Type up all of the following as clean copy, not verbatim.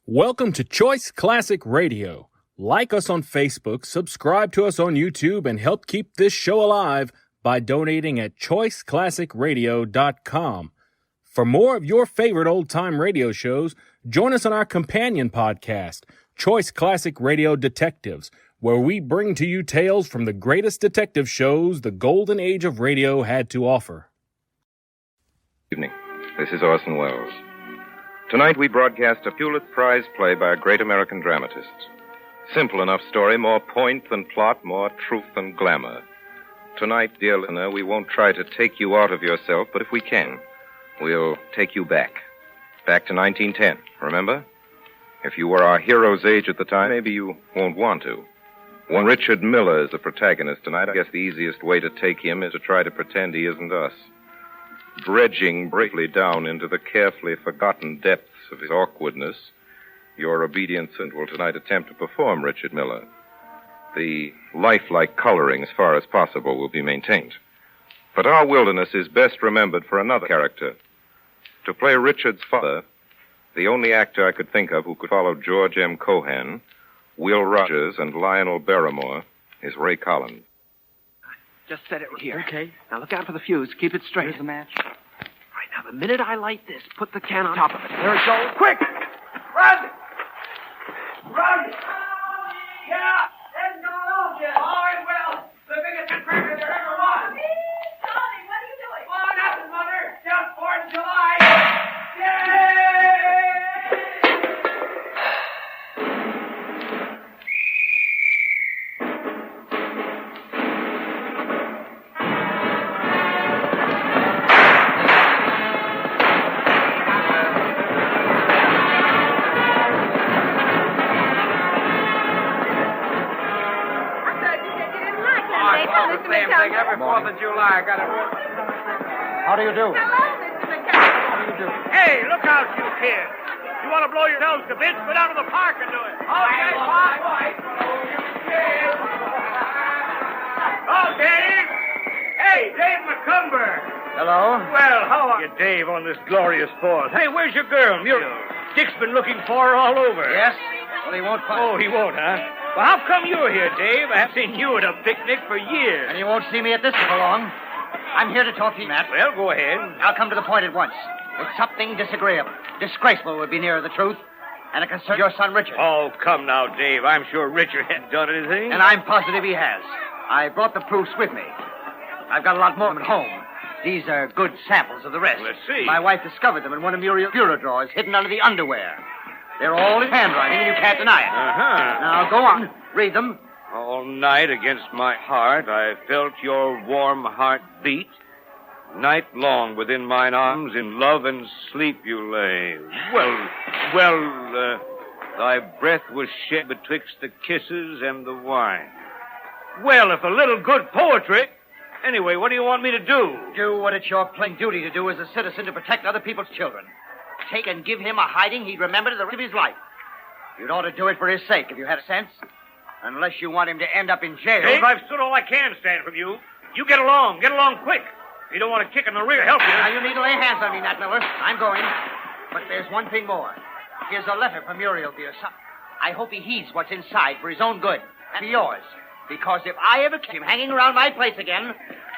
Welcome to Choice Classic Radio. Like us on Facebook, subscribe to us on YouTube, and help keep this show alive by donating at choiceclassicradio.com. For more of your favorite old-time radio shows, join us on our companion podcast, Choice Classic Radio Detectives, where we bring to you tales from the greatest detective shows the golden age of radio had to offer. Evening. This is Orson Welles. Tonight we broadcast a Pulitzer Prize play by a great American dramatist. Simple enough story, more point than plot, more truth than glamour. Tonight, dear listener, we won't try to take you out of yourself, but if we can, we'll take you back. Back to 1910, remember? If you were our hero's age at the time, maybe you won't want to. When Richard Miller is the protagonist tonight, I guess the easiest way to take him is to try to pretend he isn't us. Dredging bravely down into the carefully forgotten depths of his awkwardness, your obedient servant will tonight attempt to perform Richard Miller. The lifelike coloring, as far as possible, will be maintained. But our wilderness is best remembered for another character. To play Richard's father, the only actor I could think of who could follow George M. Cohan, Will Rogers, and Lionel Barrymore is Ray Collins. Just set it here. Okay. Now look out for the fuse. Keep it straight. Here's the match. Right, now the minute I light this, put the can on top of it. There it goes. Quick! Run! Run! Yeah! There's no room yet. All right, well, the biggest cracker there ever was. Darling, what are you doing? Oh, nothing, Mother. Just 4th of July. Yay! Same thing every 4th of July. I got it. How do you do? Hello, Mr. McCann. How do you do? Hey, look out, you kids. You want to blow yourselves to bits? Go down to the park and do it. Okay, Pop. Oh, Dave. Hey, Dave McCumber. Hello? Well, how are you, Dave, on this glorious 4th? Hey, where's your girl, Muriel? Dick's been looking for her all over. Yes? Well, he won't find Oh, he won't, huh? Well, how come you're here, Dave? I haven't seen you at a picnic for years. And you won't see me at this for long. I'm here to talk to you, Matt. Well, go ahead. I'll come to the point at once. It's something disagreeable. Disgraceful would be nearer the truth. And it concerns your son, Richard. Oh, come now, Dave. I'm sure Richard hadn't done anything. And I'm positive he has. I brought the proofs with me. I've got a lot more of them at home. These are good samples of the rest. Let's see. My wife discovered them in one of Muriel's bureau drawers, hidden under the underwear. They're all in handwriting, and you can't deny it. Uh-huh. Now, go on. Read them. All night against my heart I felt your warm heart beat. Night long within mine arms in love and sleep you lay. Well, thy breath was shed betwixt the kisses and the wine. Well, if a little good poetry... Anyway, what do you want me to do? Do what it's your plain duty to do as a citizen to protect other people's children. Take and give him a hiding he'd remember to the rest of his life. You'd ought to do it for his sake if you had a sense. Unless you want him to end up in jail. Dave, I've stood all I can stand from you. You get along quick. You don't want to kick in the rear, help you. Now, you need to lay hands on me, Nat Miller. I'm going. But there's one thing more. Here's a letter from Muriel, dear son. I hope he heeds what's inside for his own good and for yours. Because if I ever catch him hanging around my place again,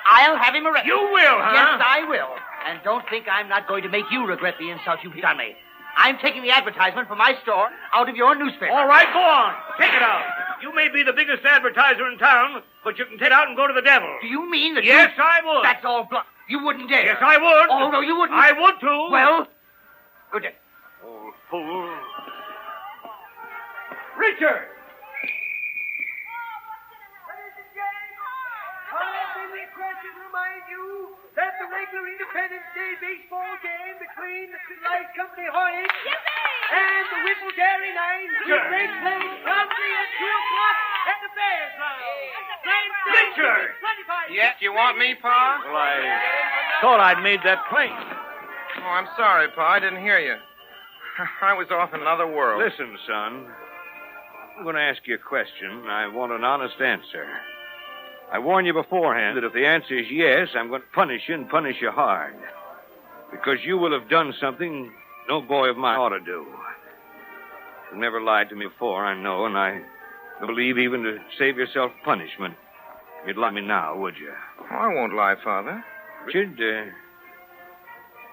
I'll have him arrested. You will, huh? Yes, I will. And don't think I'm not going to make you regret the insult you've done me. I'm taking the advertisement for my store out of your newspaper. All right, go on. Take it out. You may be the biggest advertiser in town, but you can take it out and go to the devil. Do you mean that Yes, I would. That's all bluff. You wouldn't dare. Yes, I would. Oh, no, you wouldn't. I would, too. Well, good day. Old fool. Richard! Remind you that the regular Independence Day baseball game between the Light Company Hornets and the Whipple Dairy Nines will take place promptly at 2 o'clock at the Bears Lounge. Richard! Yes, you want me, Pa? Well, I thought I'd made that plain. Oh, I'm sorry, Pa. I didn't hear you. I was off in another world. Listen, son. I'm going to ask you a question. I want an honest answer. I warn you beforehand that if the answer is yes, I'm going to punish you and punish you hard. Because you will have done something no boy of mine ought to do. You've never lied to me before, I know, and I believe even to save yourself punishment, you'd lie me now, would you? Oh, I won't lie, Father. Richard,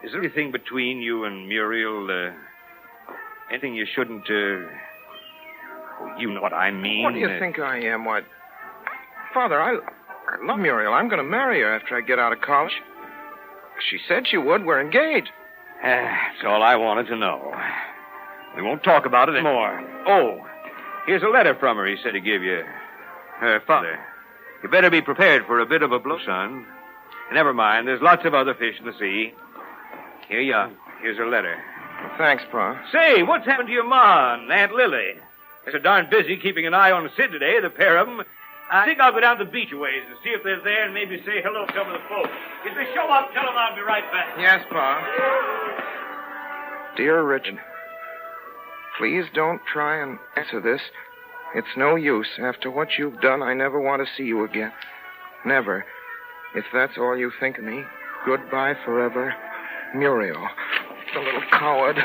is there anything between you and Muriel, anything you shouldn't, oh, you know what I mean. What do you think I am? What? Father, I love Muriel. I'm going to marry her after I get out of college. She said she would. We're engaged. That's all I wanted to know. We won't talk about it anymore. Oh, here's a letter from her he said to give you. Her father. You better be prepared for a bit of a blow, son. Never mind, there's lots of other fish in the sea. Here you are. Here's her letter. Well, thanks, Pa. Say, what's happened to your ma and Aunt Lily? They're so darn busy keeping an eye on Sid today, the pair of them. I think I'll go down to the beach a ways and see if they're there and maybe say hello to some of the folks. If they show up, tell them I'll be right back. Yes, Pa. Dear Richard, please don't try and answer this. It's no use. After what you've done, I never want to see you again. Never. If that's all you think of me, goodbye forever. Muriel, the little coward.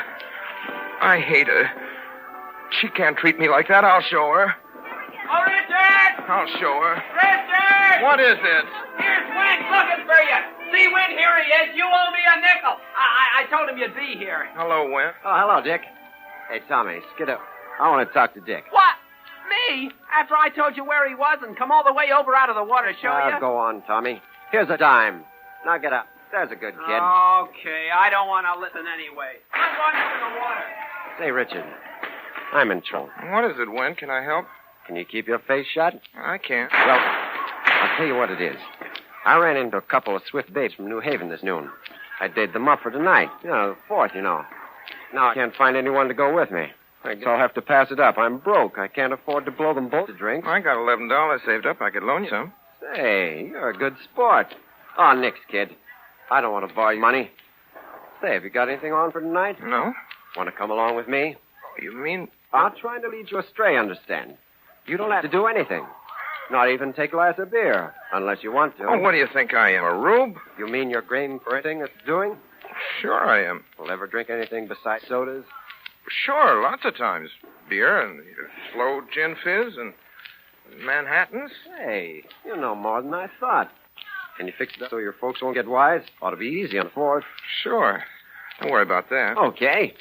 I hate her. She can't treat me like that. I'll show her. Oh, Richard! I'll show her. Richard! What is it? Here's Win looking for you. See, Win, here he is. You owe me a nickel. I told him you'd be here. Hello, Win. Oh, hello, Dick. Hey, Tommy, skid up. I want to talk to Dick. What? Me? After I told you where he was and come all the way over out of the water to show you? Go on, Tommy. Here's a dime. Now get up. There's a good kid. Okay, I don't want to listen anyway. I'm going into the water. Say, Richard, I'm in trouble. What is it, Win? Can I help? Can you keep your face shut? I can't. Well, I'll tell you what it is. I ran into a couple of swift babes from New Haven this noon. I did them up for tonight. The 4th, Now I can't find anyone to go with me. I guess I'll have to pass it up. I'm broke. I can't afford to blow them both to drink. I got $11 saved up. I could loan you some. Say, you're a good sport. Oh, nix, kid. I don't want to borrow your money. Say, have you got anything on for tonight? No? Want to come along with me? You mean... I'm trying to lead you astray, understand? You don't have to do anything. Not even take a glass of beer, unless you want to. Oh, what do you think I am, a rube? You mean you're game for anything that's doing? Sure I am. Will ever drink anything besides sodas? Sure, lots of times. Beer and slow gin fizz and Manhattans. Hey, you know more than I thought. Can you fix it up so your folks won't get wise? Ought to be easy on the 4th. Sure. Don't worry about that. Okay.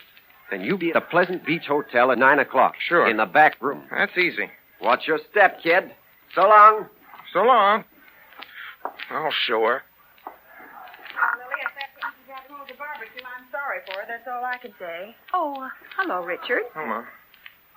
Then you be at the Pleasant Beach Hotel at 9 o'clock. Sure. In the back room. That's easy. Watch your step, kid. So long. So long. I'll show her. Lily, if that's what you got to hold the barbecue, I'm sorry for her. That's all I can say. Oh, hello, Richard. Hello.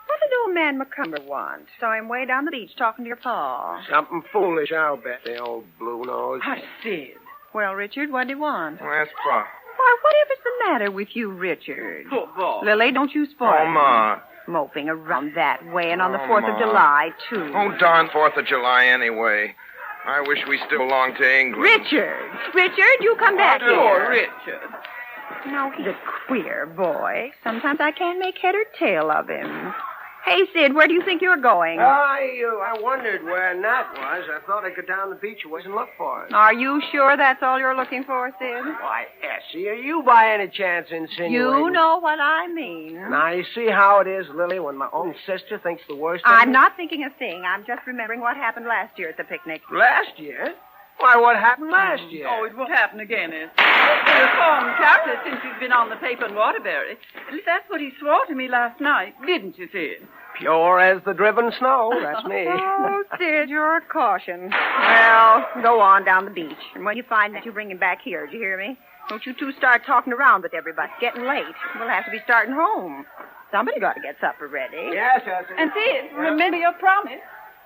What did old man McCumber want? Saw him way down the beach talking to your pa. Something foolish, I'll bet. The old blue nose. I did. Well, Richard, what did he want? Well, ask Pa. Why, whatever's the matter with you, Richard? Oh, boy. Lily, don't you spoil Oh, Ma. moping around that way, and on the Oh, 4th Ma. of July, too. Oh, darn 4th of July anyway. I wish we still belonged to England. Richard, you come back here. Oh, Richard. No, he's a queer boy. Sometimes I can't make head or tail of him. Hey, Sid, where do you think you're going? I wondered where Nat was. I thought I'd go down the beach a ways and look for him. Are you sure that's all you're looking for, Sid? Why, Essie, are you by any chance insinuating? You know what I mean. Now, you see how it is, Lily, when my own sister thinks the worst of I'm me? not thinking a thing. I'm just remembering what happened last year at the picnic. Last year? Why, what happened last year? Oh, it won't happen again, It's been a formed character since you've been on the paper in Waterbury. At least that's what he swore to me last night, didn't you, Sid? Pure as the driven snow. That's me. Oh, Sid, you're a caution. Well, go on down the beach. And when you find that, you bring him back here. Do you hear me? Don't you two start talking around with everybody. It's getting late. We'll have to be starting home. Somebody got to get supper ready. Yes, Essie. And Sid, remember your promise.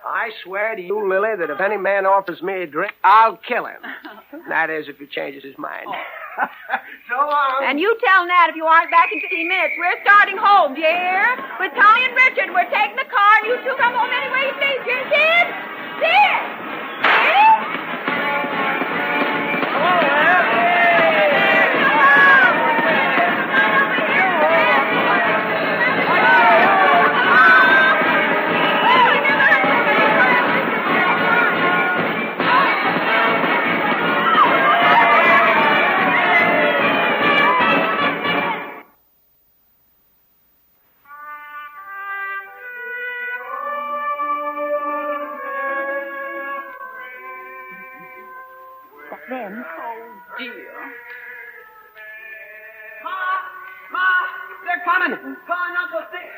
I swear to you, Lily, that if any man offers me a drink, I'll kill him. That is, if he changes his mind. So long. And you tell Nat if you aren't back in 15 minutes. We're starting home, do you hear? With Tommy and Richard, we're taking the car, and you two come home any way you please. Do you Sid? Sid! dear. Ma, they're coming. Pa and Uncle Sid.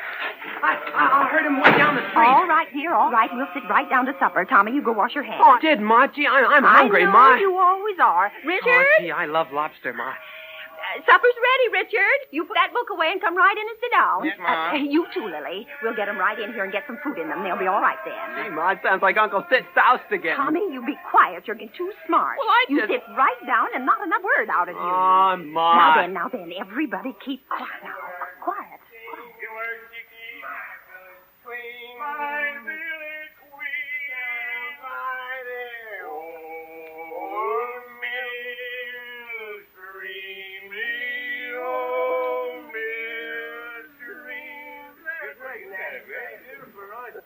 I heard him way down the street. All right, dear, all right. We'll sit right down to supper. Tommy, you go wash your hands. Oh, I did, Ma. Gee, I'm hungry, I know, Ma. you always are. Richard? Oh, gee, I love lobster, Ma. Supper's ready, Richard. You put that book away and come right in and sit down. Yes, Ma. You too, Lily. We'll get them right in here and get some food in them. They'll be all right then. Gee, Ma, it sounds like Uncle Sid soused again. Tommy, you be quiet. You're getting too smart. Well, I You just- sit right down and not another word out of you. Oh, Ma. Now then, everybody keep quiet now. Quiet.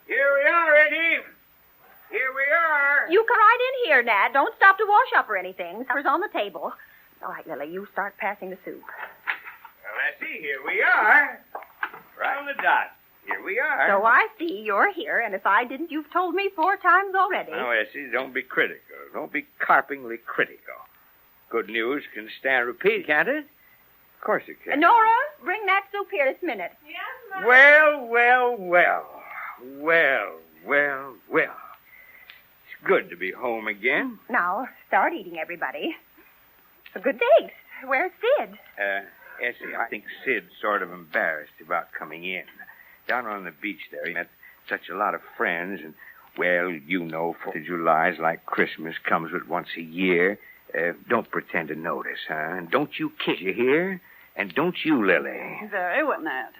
Here we are, Eddie. Here we are. You come right in here, Nat. Don't stop to wash up or anything. Supper's on the table. All right, Lily, you start passing the soup. Well, I see. Here we are. Right on the dot. Here we are. So I see you're here, and if I didn't, you've told me 4 times already. Oh, Essie, don't be critical. Don't be carpingly critical. Good news can stand repeat, can't it? Of course it can. Nora, bring that soup here this minute. Well, well, well. Well, well, well. It's good to be home again. Now, start eating, everybody. Good thanks. Where's Sid? Essie, I think Sid's sort of embarrassed about coming in. Down on the beach there, he met such a lot of friends, and, well, you know, 4th of July's like Christmas, comes but once a year. Don't pretend to notice, huh? And don't you kid, you hear? And don't you, Lily. Very well, Nat.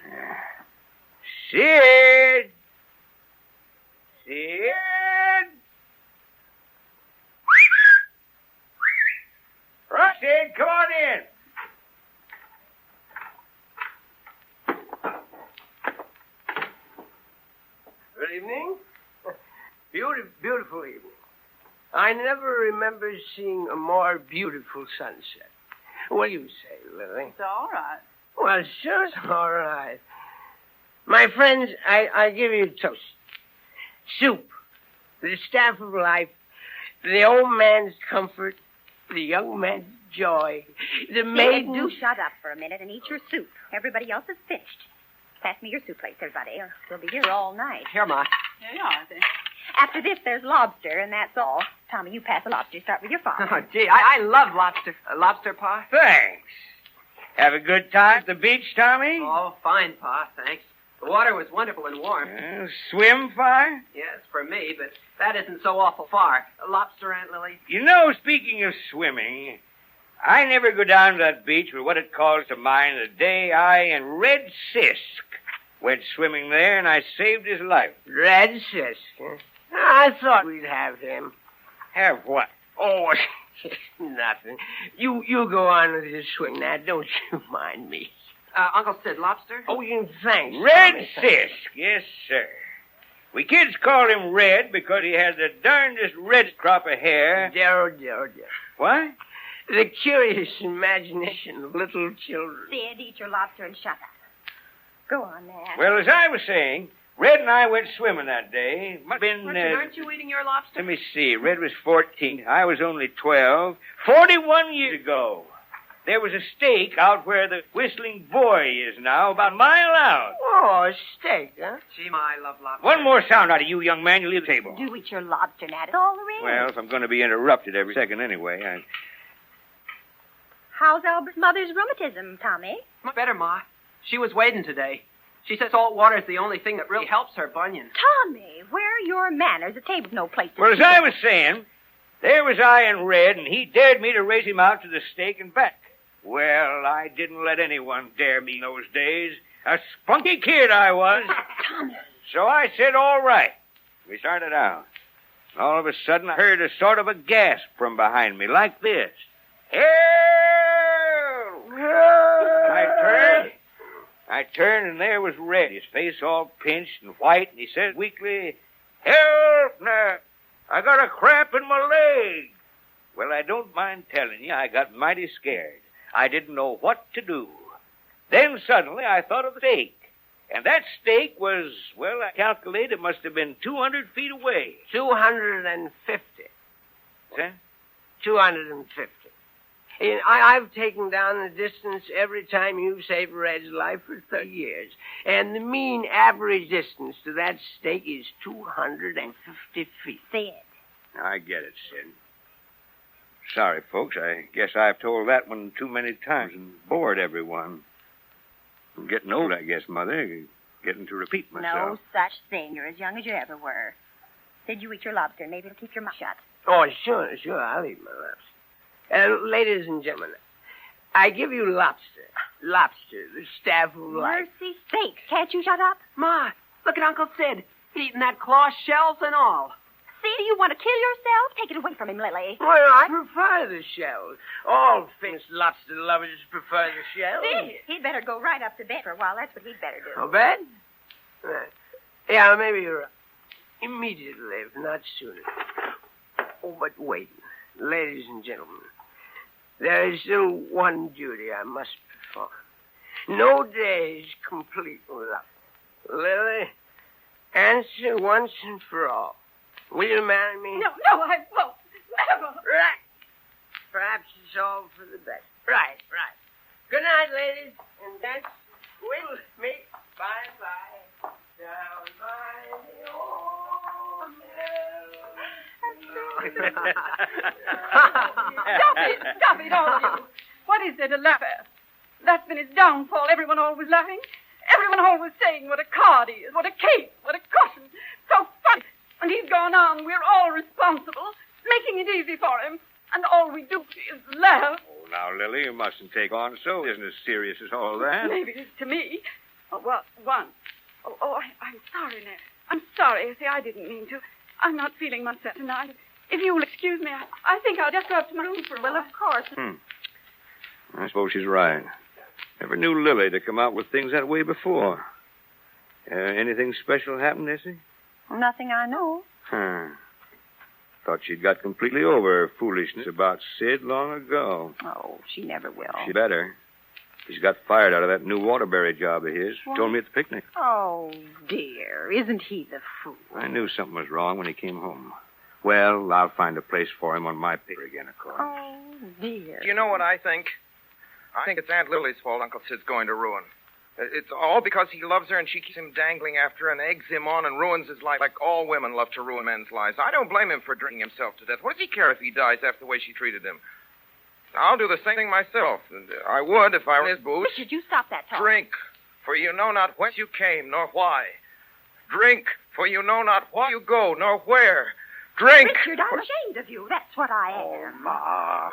Sid! Sid! Right, Sid, come on in. Good evening. Beautiful evening. I never remember seeing a more beautiful sunset. What do you say, Lily? It's all right. Well, sure, it's all right. My friends, I give you a toast. Soup, the staff of life, the old man's comfort, the young man's joy, the maiden... Do shut up for a minute and eat your soup. Everybody else is finished. Pass me your soup plates, everybody, or we'll be here all night. Here, Ma. Here you are, then. After this, there's lobster, and that's all. Tommy, you pass the lobster. Start with your father. Oh, gee, I love lobster. Lobster, Pa? Thanks. Have a good time at the beach, Tommy? Oh, fine, Pa, thanks. The water was wonderful and warm. Swim far? Yes, for me, but that isn't so awful far. Lobster, Aunt Lily? You know, speaking of swimming, I never go down to that beach but what it calls to mind the day I and Red Sisk went swimming there, and I saved his life. Red Sisk, huh? I thought we'd have him. Have what? Oh, nothing. You go on with your swing now. Don't you mind me. Uncle Sid, lobster? Oh, thanks. Red Tommy. Sisk, yes, sir. We kids called him Red because he had the darndest red crop of hair. Dear. What? The curious imagination of little children. Sid, eat your lobster and shut up. Go on, Nat. Well, as I was saying, Red and I went swimming that day. Must have been, Richard, aren't you eating your lobster? let me see. Red was 14. I was only 12. 41 years ago. There was a stake out where the Whistling Boy is now, about a mile out. Oh, a steak, huh? Gee, Ma, I love lobster. One more sound out of you, young man, you leave the table. Do eat your lobster, Nat. It's all there is. Well, if I'm going to be interrupted every second anyway, How's Albert's mother's rheumatism, Tommy? Much better, Ma. She was wading today. She says salt water is the only thing that really helps her bunion. Tommy, where are your manners? The table's no place to Well, as sit. I was saying, there was I and Red, and he dared me to race him out to the stake and back. Well, I didn't let anyone dare me those days. A spunky kid I was. Tommy. So I said, all right. We started out. All of a sudden, I heard a sort of a gasp from behind me, like this. Help! I turned, and there was Red, his face all pinched and white, and he said weakly, help now! I got a cramp in my leg. Well, I don't mind telling you, I got mighty scared. I didn't know what to do. Then suddenly I thought of the stake. And that stake was, well, I calculate it must have been 200 feet away. 250. Huh? 250. And I've taken down the distance every time you've saved Red's life for 30 years. And the mean average distance to that stake is 250 feet. Sid. I get it, Sid. Sorry, folks. I guess I've told that one too many times and bored everyone. I'm getting old, I guess, Mother. Getting to repeat myself. No such thing. You're as young as you ever were. Sid, you eat your lobster. Maybe it'll keep your mouth shut. Oh, sure. I'll eat my lobster. Ladies and gentlemen, I give you lobster. Lobster, the staff of life. Mercy sakes. Can't you shut up? Ma, look at Uncle Sid. Eating that claw shells and all. Sid, you want to kill yourself? Take it away from him, Lily. Well, I prefer the shell. All famous lobster lovers prefer the shell. Sid, he'd better go right up to bed for a while. That's what he'd better do. Oh, bed? Yeah, maybe you're right. Immediately, if not sooner. Oh, but wait. Ladies and gentlemen, there is still one duty I must perform. No day is complete without Lily, answer once and for all. Will you marry me? No, I won't. Never. Right. Perhaps it's all for the best. Right. Good night, ladies. And that's with me. Bye-bye. Down by the old Stop it, all of you. What is there to laugh at? That's been his downfall. Everyone always laughing. Everyone always saying what a card he is, what a case, what a cushion. So funny. And he's gone on. We're all responsible, making it easy for him. And all we do is laugh. Oh, now, Lily, you mustn't take on so. It isn't as serious as all that. Maybe it is to me. Oh, well, once. I'm sorry, Ned. I'm sorry. You see, I didn't mean to. I'm not feeling myself tonight. If you'll excuse me, I think I'll just go up to my room for a while. Well, of course. I suppose she's right. Never knew Lily to come out with things that way before. Anything special happen, Essie? Nothing I know. Thought she'd got completely over her foolishness about Sid long ago. Oh, she never will. She better. He's got fired out of that new Waterbury job of his. What? Told me at the picnic. Oh, dear. Isn't he the fool? I knew something was wrong when he came home. Well, I'll find a place for him on my paper again, of course. Oh, dear. Do you know what I think? I think it's Aunt Lily's fault Uncle Sid's going to ruin. It's all because he loves her and she keeps him dangling after her and eggs him on and ruins his life like all women love to ruin men's lives. I don't blame him for drinking himself to death. What does he care if he dies after the way she treated him? I'll do the same thing myself. I would if I were in his boots. Richard, you stop that talk. Drink, for you know not whence you came, nor why. Drink, for you know not why you go, nor where. Drink! Richard, I'm ashamed of you. That's what I am. Ma.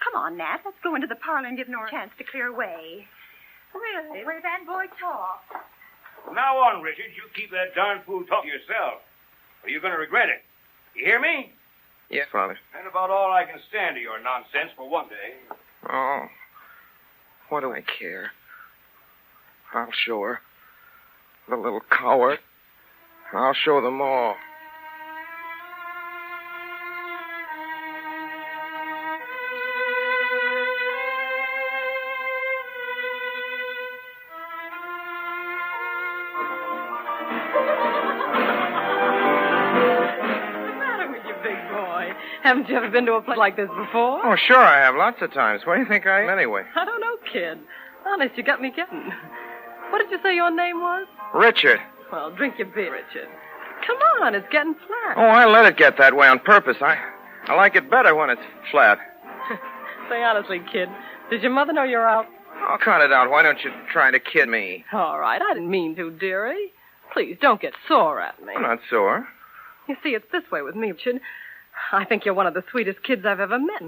Come on, Nat. Let's go into the parlor and give Nora a chance to clear away. Really? Where did that boy talk? From now on, Richard, you keep that darn fool talk to yourself, or you're going to regret it. You hear me? Yes, Father. And about all I can stand of your nonsense for one day. Oh, what do I care? I'll show her. The little coward. I'll show them all. Haven't you ever been to a place like this before? Oh, sure I have. Lots of times. What do you think I am anyway? I don't know, kid. Honest, you got me kidding. What did you say your name was? Richard. Well, drink your beer, Richard. Come on, it's getting flat. Oh, I let it get that way on purpose. I like it better when it's flat. Say honestly, kid, does your mother know you're out? Oh, cut it out. Why don't you try to kid me? All right, I didn't mean to, dearie. Please, don't get sore at me. I'm not sore. You see, it's this way with me, Richard. I think you're one of the sweetest kids I've ever met.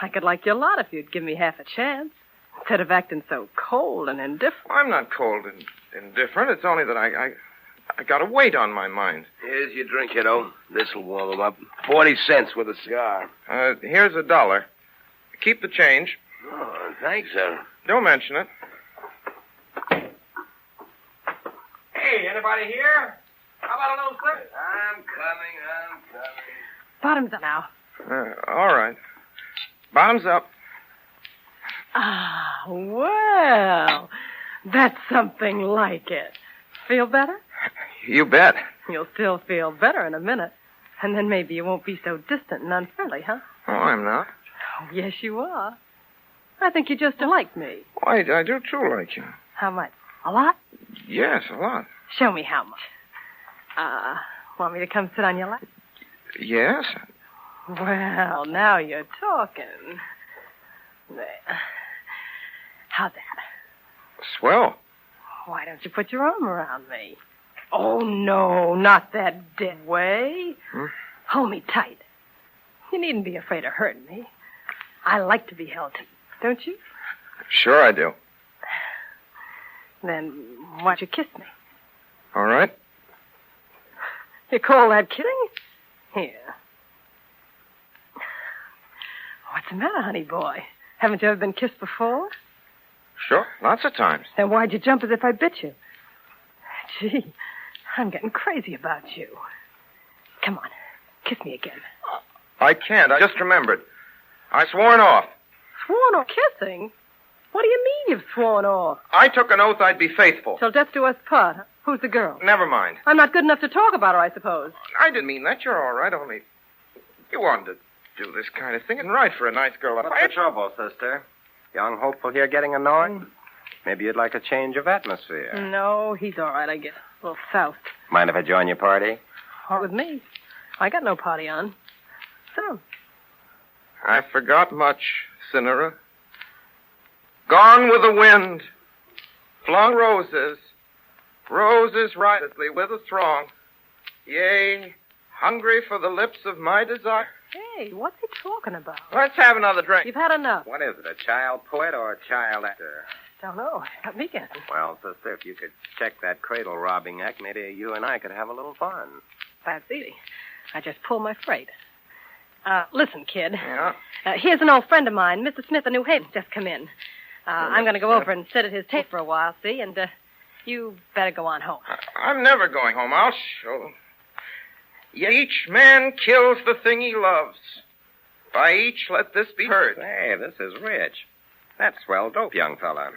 I could like you a lot if you'd give me half a chance. Instead of acting so cold and indifferent. I'm not cold and indifferent. It's only that I got a weight on my mind. Here's your drink, kiddo. This'll warm him up. 40 cents with a cigar. Here's $1. Keep the change. Oh, thanks, sir. Don't mention it. Hey, anybody here? How about a little slip? I'm coming. Bottoms up now. All right. Bottoms up. Ah, well, that's something like it. Feel better? You bet. You'll still feel better in a minute. And then maybe you won't be so distant and unfriendly, huh? Oh, I'm not. Oh, yes, you are. I think you just don't like me. Oh, I do, too, like you. How much? A lot? Yes, a lot. Show me how much. Want me to come sit on your lap? Yes? Well, now you're talking. There. How's that? Swell. Why don't you put your arm around me? Oh, no, not that dead way. Hold me tight. You needn't be afraid of hurting me. I like to be held tight, don't you? Sure I do. Then why don't you kiss me? All right. You call that kidding? Here. What's the matter, honey boy? Haven't you ever been kissed before? Sure, lots of times. Then why'd you jump as if I bit you? Gee, I'm getting crazy about you. Come on, kiss me again. I can't. I just remembered. I sworn off. Sworn off kissing? What do you mean you've sworn off? I took an oath I'd be faithful. Till death do us part. Who's the girl? Never mind. I'm not good enough to talk about her, I suppose. I didn't mean that. You're all right, only you wanted to do this kind of thing and right for a nice girl. What's the trouble, sister? Young hopeful here getting annoyed? Maybe you'd like a change of atmosphere. No, he's all right, I guess. A little south. Mind if I join your party? Or with me. I got no party on. So. I forgot much, Cinera. Gone with the wind. Flung roses. Roses rightly with a throng. Yea, hungry for the lips of my desire. Hey, what's he talking about? Let's have another drink. You've had enough. What is it, a child poet or a child actor? Don't know. Got me guessing. Well, sister, if you could check that cradle robbing act, maybe you and I could have a little fun. That's easy. I just pull my freight. Listen, kid. Yeah? Here's an old friend of mine, Mr. Smith of New Haven, just come in. I'm going to go over and sit at his tape for a while, see? And you better go on home. I'm never going home. I'll show them. Yet each man kills the thing he loves. By each let this be heard. Hey, this is rich. That's swell dope, young fella.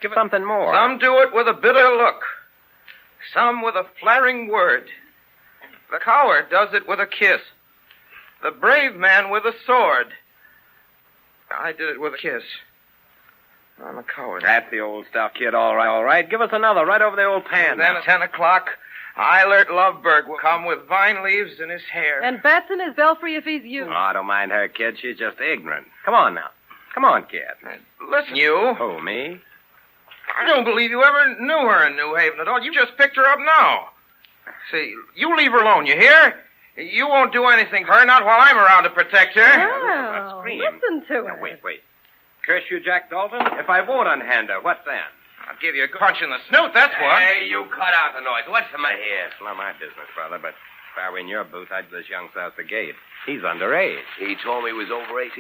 Give us something more. Some do it with a bitter look. Some with a flattering word. The coward does it with a kiss. The brave man with a sword. I did it with a kiss. I'm a coward. That's the old stuff, kid. All right, all right. Give us another right over the old pan. And then at 10 o'clock, Eilert Loveberg will come with vine leaves in his hair. And bats in his belfry if he's you. Oh, don't mind her, kid. She's just ignorant. Come on now. Come on, kid. Listen, you. Who, me? I don't believe you ever knew her in New Haven at all. You just picked her up now. See, you leave her alone, you hear? You won't do anything for her, not while I'm around to protect her. Oh, listen to her. Now, wait. Curse you, Jack Dalton. If I won't unhand her, what then? I'll give you a punch in the snoot, that's what. Hey, you cut out the noise. What's the matter here? It's not my business, brother, but if I were in your booth, I'd let this young south the gate. He's underage. He told me he was over 18.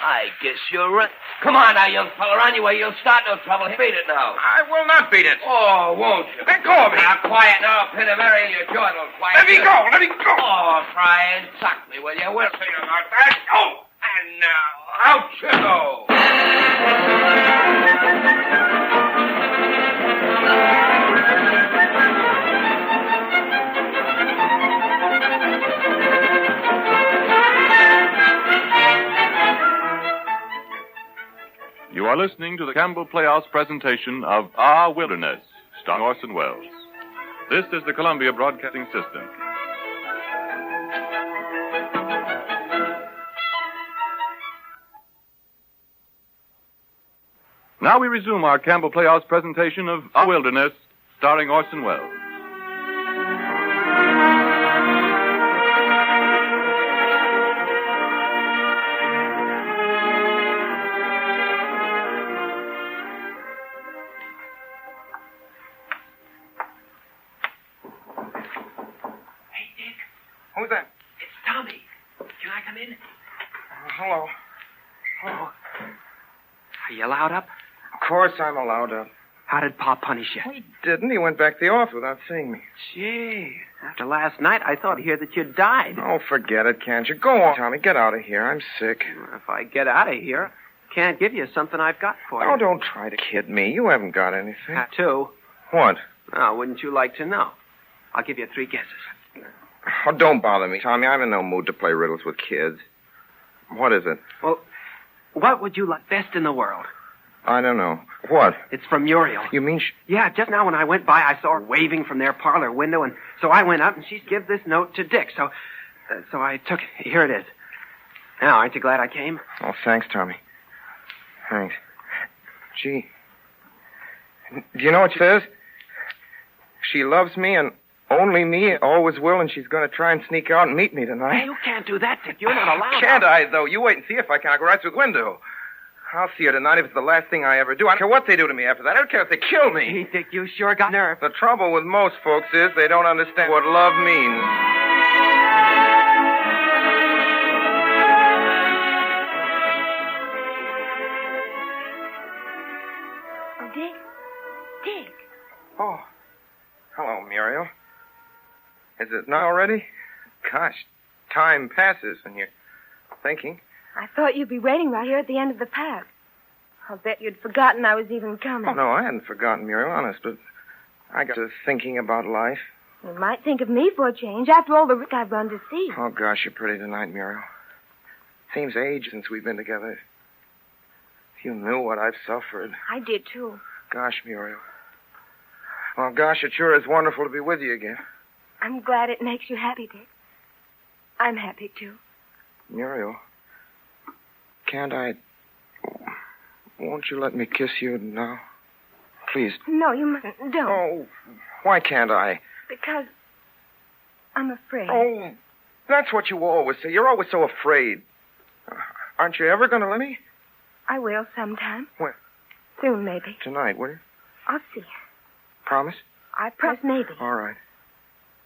I guess you're right. Come on now, young fella. Anyway, you'll start no trouble. Beat it now. I will not beat it. Oh, won't you? Let go of me. Now, quiet now. Pin a Mary in your joint will quiet. Let me go. Let me go. Oh, try and suck me, will you? We'll see about that. Oh, and now, out you go. You are listening to the Campbell Playhouse presentation of Our Wilderness, starring Orson Welles. This is the Columbia Broadcasting System. Now we resume our Campbell Playhouse presentation of Our Wilderness, starring Orson Welles. Who's that? It's Tommy. Can I come in? Hello. Hello. Are you allowed up? Of course I'm allowed up. How did Pa punish you? He didn't. He went back to the office without seeing me. Gee, after last night, I thought here that you'd died. Oh, forget it, can't you? Go on, Tommy. Get out of here. I'm sick. If I get out of here, can't give you something I've got for you. Oh, don't try to kid me. You haven't got anything. Two. What? Now, wouldn't you like to know? I'll give you 3 guesses. Oh, don't bother me, Tommy. I'm in no mood to play riddles with kids. What is it? Well, What would you like best in the world? I don't know. What? It's from Muriel. You mean Yeah, just now when I went by, I saw her waving from their parlor window, and so I went up and she gave this note to Dick. So I took it. Here it is. Now, aren't you glad I came? Oh, thanks, Tommy. Thanks. Gee. Do you know what she says? She loves me and only me, always will, and she's going to try and sneak out and meet me tonight. Hey, you can't do that, Dick. You're not allowed. Can't I, though? You wait and see if I can. I'll go right through the window. I'll see her tonight if it's the last thing I ever do. I don't care what they do to me after that. I don't care if they kill me. Hey, Dick, you sure got nerve. The trouble with most folks is they don't understand what love means. Oh, Dick. Dick. Oh. Hello, Muriel. Is it now already? Gosh, time passes when you're thinking. I thought you'd be waiting right here at the end of the path. I'll bet you'd forgotten I was even coming. Oh, no, I hadn't forgotten, Muriel, honest, but I got to thinking about life. You might think of me for a change after all the risk I've run to see. Oh, gosh, you're pretty tonight, Muriel. Seems age since we've been together. If you knew what I've suffered. I did, too. Gosh, Muriel. Well, gosh, it sure is wonderful to be with you again. I'm glad it makes you happy, Dick. I'm happy, too. Muriel, can't I... Won't you let me kiss you now? Please. No, you mustn't. Don't. Oh, why can't I? Because I'm afraid. Oh, that's what you always say. You're always so afraid. Aren't you ever going to let me? I will sometime. When? Soon, maybe. Tonight, will you? I'll see. Promise? I promise maybe. All right.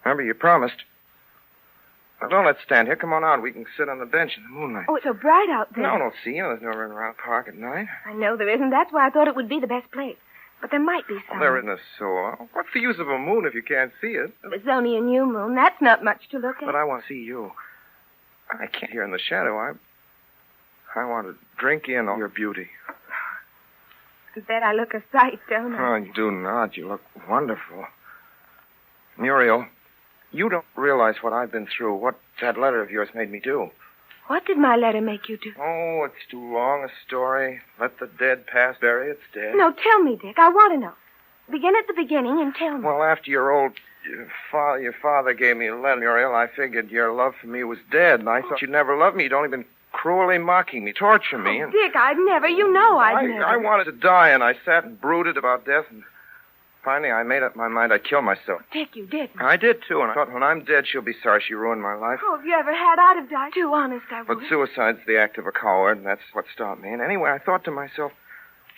Remember, you promised. Now, don't let's stand here. Come on out. We can sit on the bench in the moonlight. Oh, it's so bright out there. No, don't see you. There's no run around the park at night. I know there isn't. That's why I thought it would be the best place. But there might be some. Well, there isn't a soul. What's the use of a moon if you can't see it? It's only a new moon. That's not much to look at. But I want to see you. I can't here in the shadow. I want to drink in all your beauty. I bet I look a sight, don't I? Oh, you do not. You look wonderful. Muriel, you don't realize what I've been through, what that letter of yours made me do. What did my letter make you do? Oh, it's too long a story. Let the dead past bury its dead. No, tell me, Dick. I want to know. Begin at the beginning and tell me. Well, after your father gave me a letter, Muriel, I figured your love for me was dead, and I thought you'd never love me. You'd only been cruelly mocking me, torturing me. Oh, Dick, I'd never. You know I'd never. I wanted to die, and I sat and brooded about death, and finally I made up my mind I'd kill myself. Dick, you didn't. I did, too, and I thought when I'm dead, she'll be sorry she ruined my life. Oh, if you ever had, I'd have died, too. Honest, I would. But suicide's the act of a coward, and that's what stopped me. And anyway, I thought to myself,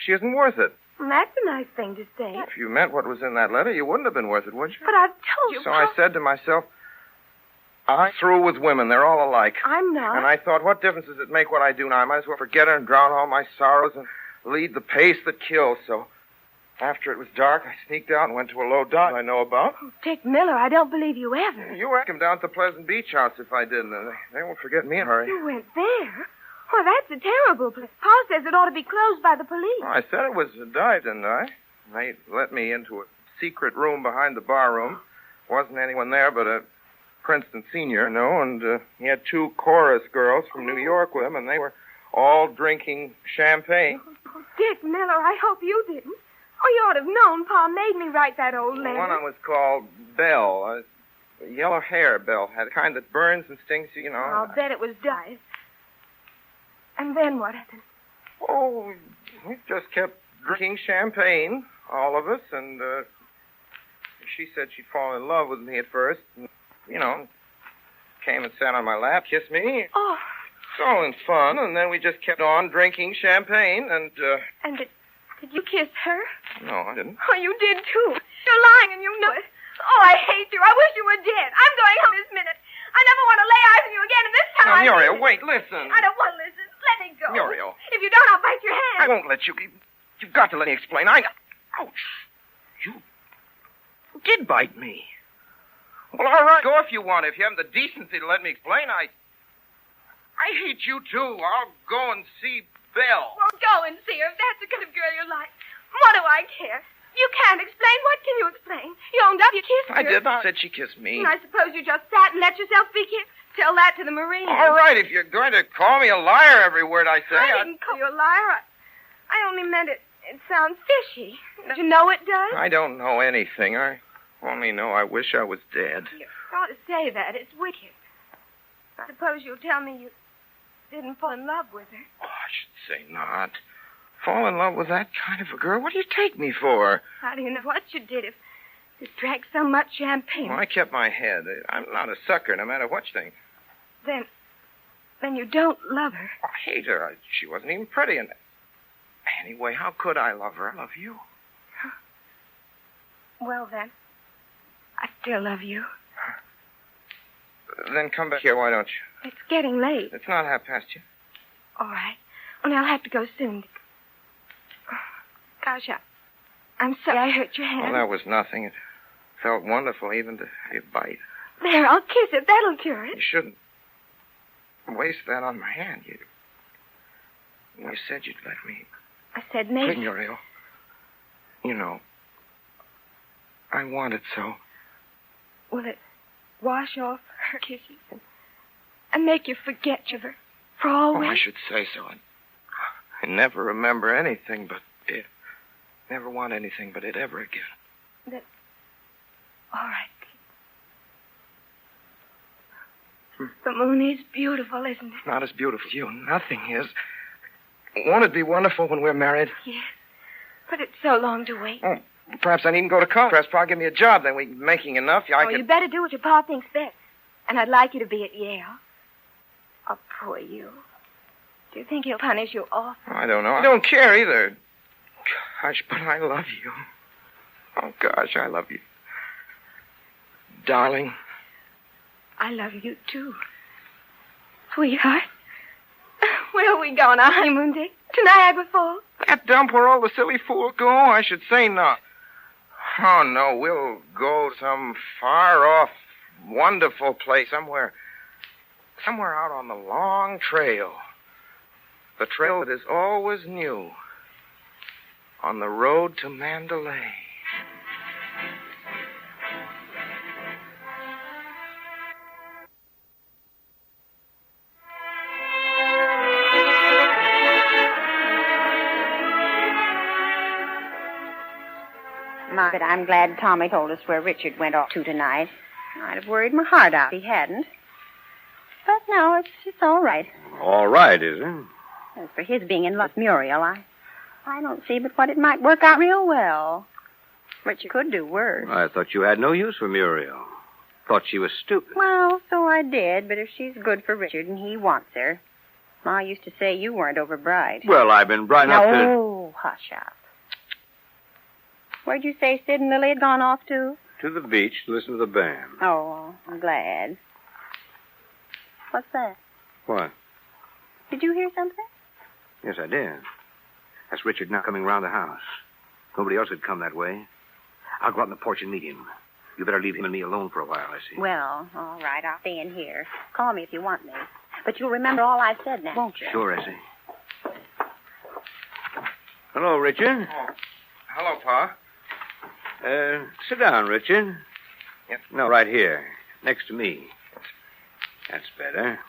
she isn't worth it. And that's a nice thing to say. If you meant what was in that letter, you wouldn't have been worth it, would you? But I've told you. So I said to myself, I'm through with women. They're all alike. I'm not. And I thought, what difference does it make what I do now? I might as well forget her and drown all my sorrows and lead the pace that kills. So after it was dark, I sneaked out and went to a low dock I know about. Oh, Dick Miller, I don't believe you ever. You ask him down at the Pleasant Beach House if I didn't. They won't forget me in a hurry. You went there? Oh, that's a terrible place. Pa says it ought to be closed by the police. Well, I said it was a dive, didn't I? They let me into a secret room behind the bar room. Wasn't anyone there but a Princeton senior, and he had two chorus girls from New York with him, and they were all drinking champagne. Oh, Dick Miller, I hope you didn't. Oh, you ought to have known Pa made me write that old letter. One of them was called Belle. Yellow hair, Belle. Had a kind that burns and stings you, you know. I'll bet it was dye. And then what happened? Oh, we just kept drinking champagne, all of us, and she said she'd fall in love with me at first. And, you know, came and sat on my lap, kissed me. Oh. It's all in fun, and then we just kept on drinking champagne, and... And did you kiss her? No, I didn't. Oh, you did, too. You're lying, and you know it. Oh, I hate you. I wish you were dead. I'm going home this minute. I never want to lay eyes on you again, and this time Now, Muriel, wait, listen. I don't want to listen. Let me go. Muriel. If you don't, I'll bite your hand. I won't let you. You've got to let me explain. Ouch. You did bite me. Well, all right. Go if you want. If you haven't the decency to let me explain, I hate you, too. I'll go and see Belle. Well, go and see her if that's the kind of girl you like. What do I care? You can't explain. What can you explain? You owned up. You kissed her. I did not. Said she kissed me. And I suppose you just sat and let yourself be kissed. Tell that to the Marines. All right, if you're going to call me a liar every word I say. I didn't call you a liar. I only meant it. It sounds fishy. Don't you know it does? I don't know anything. I only know I wish I was dead. You ought to say that. It's wicked. I suppose you'll tell me you didn't fall in love with her. Oh, I should say not. Fall in love with that kind of a girl? What do you take me for? How do you know what you did if you drank so much champagne? Well, I kept my head. I'm not a sucker, no matter what you think. Then you don't love her. I hate her. She wasn't even pretty. And anyway, how could I love her? I love you. Well, then, I still love you. Then come back here, why don't you? It's getting late. It's not 1/2 past yet. All right. Only I'll have to go soon. Gosh, I'm sorry I hurt your hand. Well, that was nothing. It felt wonderful even to have you bite. There, I'll kiss it. That'll cure it. You shouldn't waste that on my hand. You said you'd let me. I said maybe. Muriel, you know, I want it so. Will it wash off her kisses and make you forget you for always? Oh, I should say so. I never remember anything but it. Never want anything but it ever again. All right. The moon is beautiful, isn't it? Not as beautiful as you. Nothing is. Won't it be wonderful when we're married? Yes. But it's so long to wait. Oh, perhaps I needn't go to college. Perhaps Pa give me a job. Then we're making enough. You better do what your pa thinks best. And I'd like you to be at Yale. Oh, poor you. Do you think he'll punish you awful? I don't know. I don't care either. Gosh, but I love you. Oh, gosh, I love you. Darling. I love you, too. Sweetheart. Where are we going on our honeymoon, Dick? To Niagara Falls? That dump where all the silly fools go? I should say not. Oh, no, we'll go some far-off, wonderful place, somewhere out on the long trail. The trail that is always new. On the road to Mandalay. But I'm glad Tommy told us where Richard went off to tonight. I'd have worried my heart out if he hadn't. But no, it's all right. All right, is it? As for his being in love with Muriel, I don't see but what it might work out real well. Richard could do worse. I thought you had no use for Muriel. Thought she was stupid. Well, so I did, but if she's good for Richard and he wants her. Ma used to say you weren't over bright. Well, I've been bright enough to... No, hush up. Where'd you say Sid and Lily had gone off to? To the beach to listen to the band. Oh, I'm glad. What's that? What? Did you hear something? Yes, I did. That's Richard now coming round the house. Nobody else would come that way. I'll go out on the porch and meet him. You better leave him and me alone for a while, I see. Well, all right, I'll stay in here. Call me if you want me. But you'll remember all I've said now, won't you? Sure, Essie. Hello, Richard. Oh. Hello, Pa. Sit down, Richard. Yes. No, right here, next to me. That's better.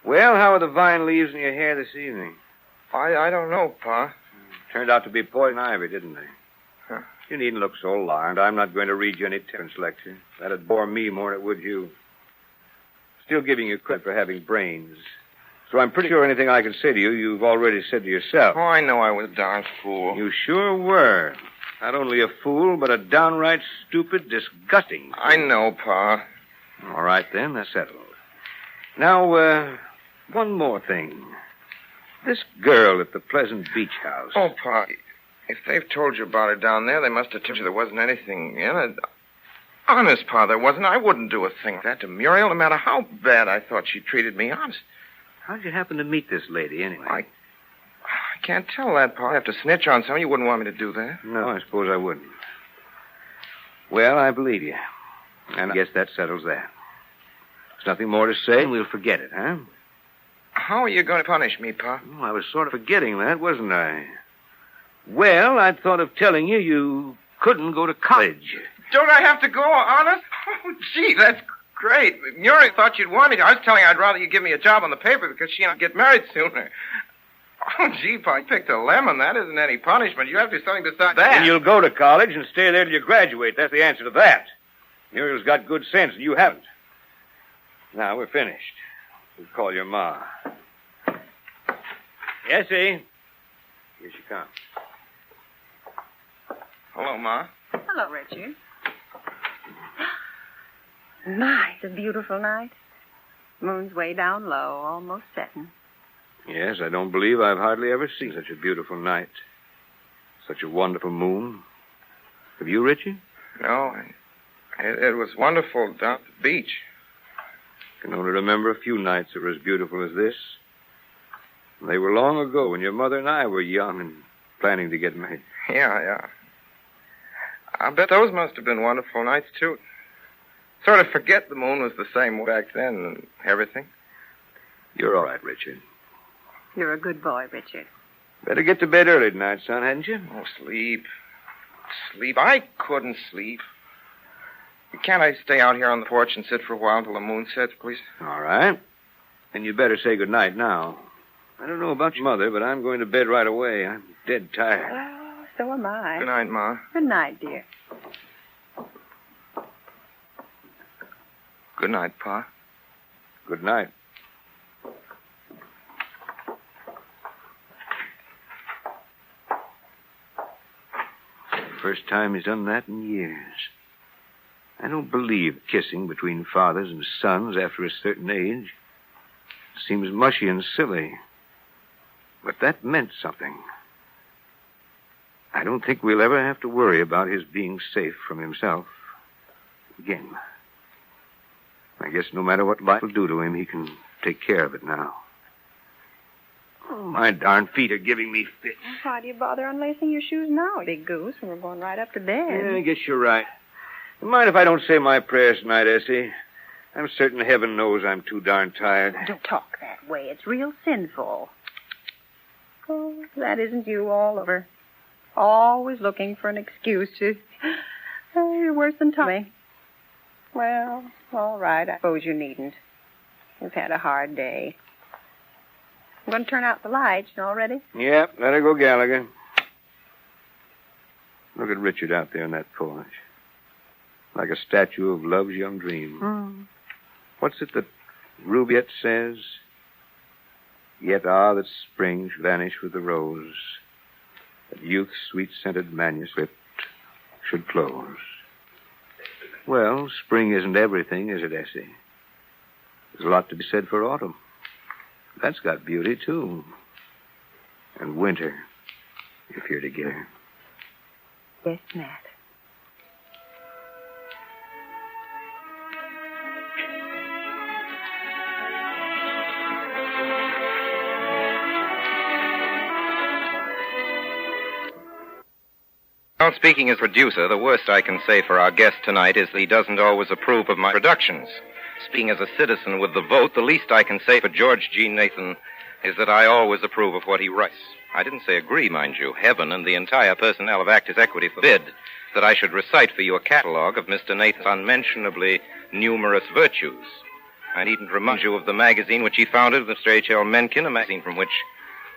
Well, how are the vine leaves in your hair this evening? I don't know, Pa. Turned out to be poison ivy, didn't they? Huh. You needn't look so alarmed. I'm not going to read you any Terence lecture. That'd bore me more than it would you. Still giving you credit for having brains. So I'm pretty sure anything I can say to you, you've already said to yourself. Oh, I know I was a darn fool. You sure were. Not only a fool, but a downright stupid, disgusting fool. I know, Pa. All right, then. That's settled. Now, one more thing. This girl at the Pleasant Beach House. Oh, Pa, if they've told you about her down there, they must have told you there wasn't anything in it. Honest, Pa, there wasn't. I wouldn't do a thing like that to Muriel, no matter how bad I thought she treated me. Honest. How'd you happen to meet this lady, anyway? I can't tell that, Pa. I'd have to snitch on someone. You wouldn't want me to do that. No, I suppose I wouldn't. Well, I believe you. And I guess that settles that. There's nothing more to say, and we'll forget it, huh? How are you going to punish me, Pa? Well, I was sort of forgetting that, wasn't I? Well, I'd thought of telling you you couldn't go to college. Don't I have to go, honest? Oh, gee, that's great. Muriel thought you'd want me to. I was telling her I'd rather you give me a job on the paper because she and I get married sooner. Oh, gee, Pa, you picked a lemon. That isn't any punishment. You have to do something besides that. And you'll go to college and stay there till you graduate. That's the answer to that. Muriel's got good sense, and you haven't. Now, we're finished. We'll call your ma. Essie. Here she comes. Hello, Ma. Hello, Richard. My, it's a beautiful night. Moon's way down low, almost setting. Yes, I don't believe I've hardly ever seen such a beautiful night. Such a wonderful moon. Have you, Richie? No, it was wonderful down at the beach. I can only remember a few nights that were as beautiful as this. They were long ago when your mother and I were young and planning to get married. Yeah. I bet those must have been wonderful nights, too. Sort of forget the moon was the same back then and everything. You're all right, Richard. You're a good boy, Richard. Better get to bed early tonight, son, hadn't you? Oh, sleep. I couldn't sleep. Can't I stay out here on the porch and sit for a while until the moon sets, please? All right. Then you better say good night now. I don't know about your mother, but I'm going to bed right away. I'm dead tired. Oh, so am I. Good night, Ma. Good night, dear. Good night, Pa. Good night. First time he's done that in years. I don't believe kissing between fathers and sons after a certain age. It seems mushy and silly. But that meant something. I don't think we'll ever have to worry about his being safe from himself again. I guess no matter what life will do to him, he can take care of it now. Oh, my darn feet are giving me fits. Why do you bother unlacing your shoes now, Big Goose, when we're going right up to bed? Yeah, I guess you're right. Mind if I don't say my prayers tonight, Essie? I'm certain heaven knows I'm too darn tired. Don't talk that way. It's real sinful. Oh, that isn't you all over. Always looking for an excuse to... Oh, you're worse than Tommy. Well, all right. I suppose you needn't. You've had a hard day. I'm going to turn out the lights. You all ready? Yep, let her go, Gallagher. Look at Richard out there on that porch. Like a statue of love's young dream. Mm. What's it that Rubaiyat says? Yet that spring should vanish with the rose, that youth's sweet-scented manuscript should close. Well, spring isn't everything, is it, Essie? There's a lot to be said for autumn. That's got beauty, too. And winter, if you're together. Yes, Matt. Well, speaking as producer, the worst I can say for our guest tonight is that he doesn't always approve of my productions. Speaking as a citizen with the vote, the least I can say for George G. Nathan is that I always approve of what he writes. I didn't say agree, mind you. Heaven and the entire personnel of Actors Equity forbid that I should recite for you a catalog of Mr. Nathan's unmentionably numerous virtues. I needn't remind you of the magazine which he founded, Mr. H.L. Mencken, a magazine from which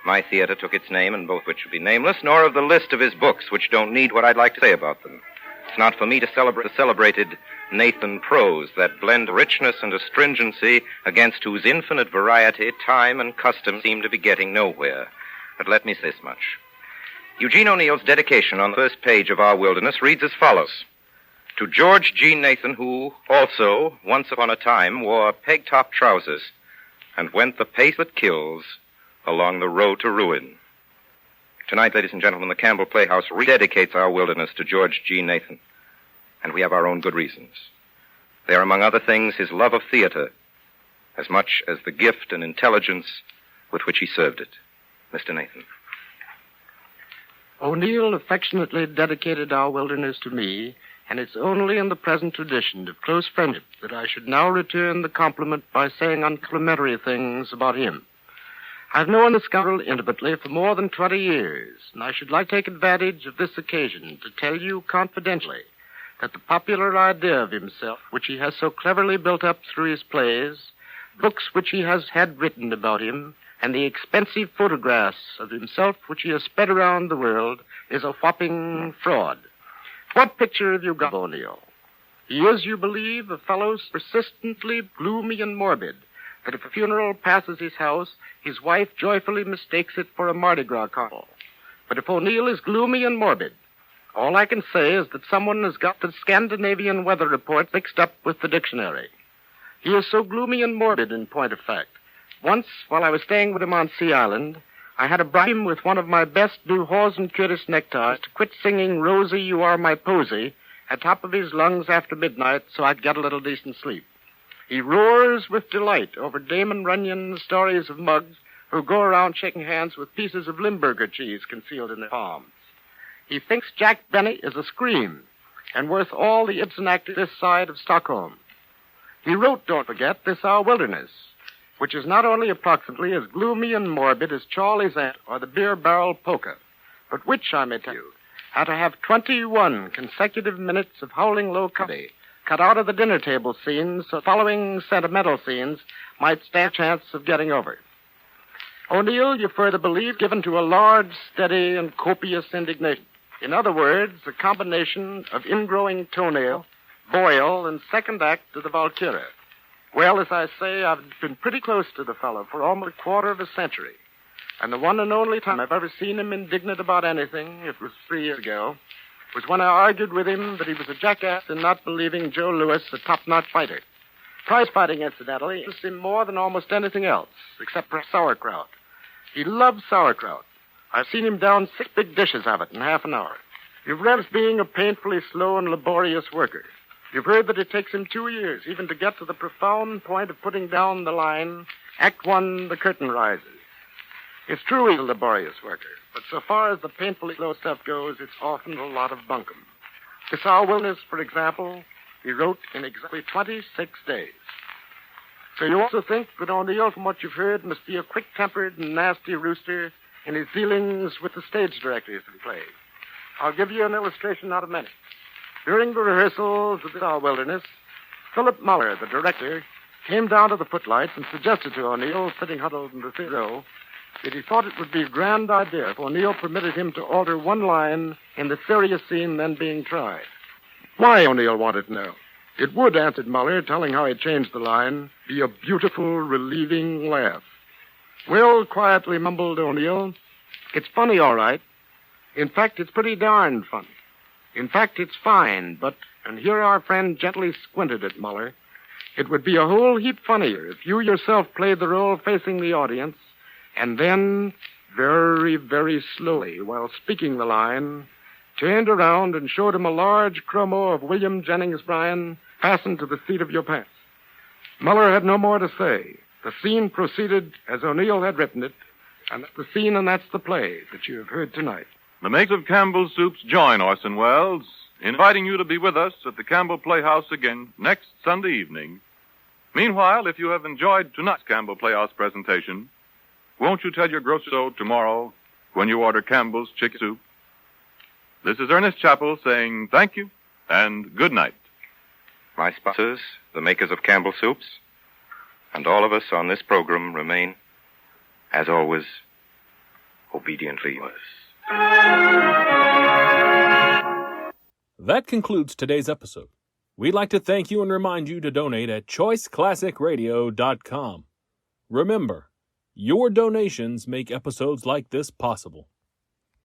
my theater took its name, and both which should be nameless, nor of the list of his books, which don't need what I'd like to say about them. It's not for me to celebrate the celebrated Nathan prose that blend richness and astringency against whose infinite variety time and custom seem to be getting nowhere. But let me say this much. Eugene O'Neill's dedication on the first page of Our Wilderness reads as follows. To George G. Nathan, who also, once upon a time, wore peg-top trousers and went the pace that kills along the road to ruin. Tonight, ladies and gentlemen, the Campbell Playhouse rededicates Our Wilderness to George G. Nathan. And we have our own good reasons. They are, among other things, his love of theater, as much as the gift and intelligence with which he served it. Mr. Nathan. O'Neill affectionately dedicated Our Wilderness to me, and it's only in the present tradition of close friendship that I should now return the compliment by saying uncomplimentary things about him. I've known the scoundrel intimately for more than 20 years, and I should like to take advantage of this occasion to tell you confidentially that the popular idea of himself, which he has so cleverly built up through his plays, books which he has had written about him, and the expensive photographs of himself which he has spread around the world, is a whopping fraud. What picture have you got, O'Neill? He is, you believe, a fellow persistently gloomy and morbid, that if a funeral passes his house, his wife joyfully mistakes it for a Mardi Gras carnival. But if O'Neill is gloomy and morbid, all I can say is that someone has got the Scandinavian weather report mixed up with the dictionary. He is so gloomy and morbid in point of fact. Once, while I was staying with him on Sea Island, I had to bribe him with one of my best new Hawes and Curtis neckties to quit singing Rosie, You Are My Posy at top of his lungs after midnight so I'd get a little decent sleep. He roars with delight over Damon Runyon's stories of mugs who go around shaking hands with pieces of Limburger cheese concealed in their palms. He thinks Jack Benny is a scream and worth all the Ibsen actors this side of Stockholm. He wrote, don't forget, This Our Wilderness, which is not only approximately as gloomy and morbid as Charlie's Aunt or the Beer Barrel Polka, but which, I may tell you, had to have 21 consecutive minutes of howling low comedy cut out of the dinner table scenes so following sentimental scenes might stand a chance of getting over. O'Neill, you further believe, given to a large, steady, and copious indignation. In other words, a combination of ingrowing toenail, boil, and second act of the Valkyria. Well, as I say, I've been pretty close to the fellow for almost a quarter of a century. And the one and only time I've ever seen him indignant about anything, it was 3 years ago, was when I argued with him that he was a jackass in not believing Joe Louis a top-notch fighter. Prize fighting, incidentally, interests him more than almost anything else, except for sauerkraut. He loves sauerkraut. I've seen him down 6 big dishes of it in half an hour. You've read as being a painfully slow and laborious worker. You've heard that it takes him 2 years even to get to the profound point of putting down the line, Act 1, the curtain rises. It's true he's a laborious worker, but so far as the painfully slow stuff goes, it's often a lot of bunkum. This Our Wilderness, for example, he wrote in exactly 26 days. So you also think that O'Neill, from what you've heard, must be a quick-tempered and nasty rooster in his dealings with the stage directors of the play. I'll give you an illustration out of many. During the rehearsals of This Our Wilderness, Philip Muller, the director, came down to the footlights and suggested to O'Neill, sitting huddled in the third row, that he thought it would be a grand idea if O'Neill permitted him to alter one line in the serious scene then being tried. Why, O'Neill wanted to know. It would, answered Muller, telling how he changed the line, be a beautiful, relieving laugh. Well, quietly mumbled O'Neill, it's funny, all right. In fact, it's pretty darn funny. In fact, it's fine, but, and here our friend gently squinted at Muller, it would be a whole heap funnier if you yourself played the role facing the audience, and then, very, very slowly, while speaking the line, turned around and showed him a large chromo of William Jennings Bryan fastened to the seat of your pants. Muller had no more to say. The scene proceeded as O'Neill had written it, and that's the scene and that's the play that you have heard tonight. The makers of Campbell Soups join Orson Welles, inviting you to be with us at the Campbell Playhouse again next Sunday evening. Meanwhile, if you have enjoyed tonight's Campbell Playhouse presentation, won't you tell your grocer so tomorrow when you order Campbell's chicken soup? This is Ernest Chappell saying thank you and good night. My sponsors, the makers of Campbell Soups, and all of us on this program remain, as always, obediently yours. That concludes today's episode. We'd like to thank you and remind you to donate at choiceclassicradio.com. Remember, your donations make episodes like this possible.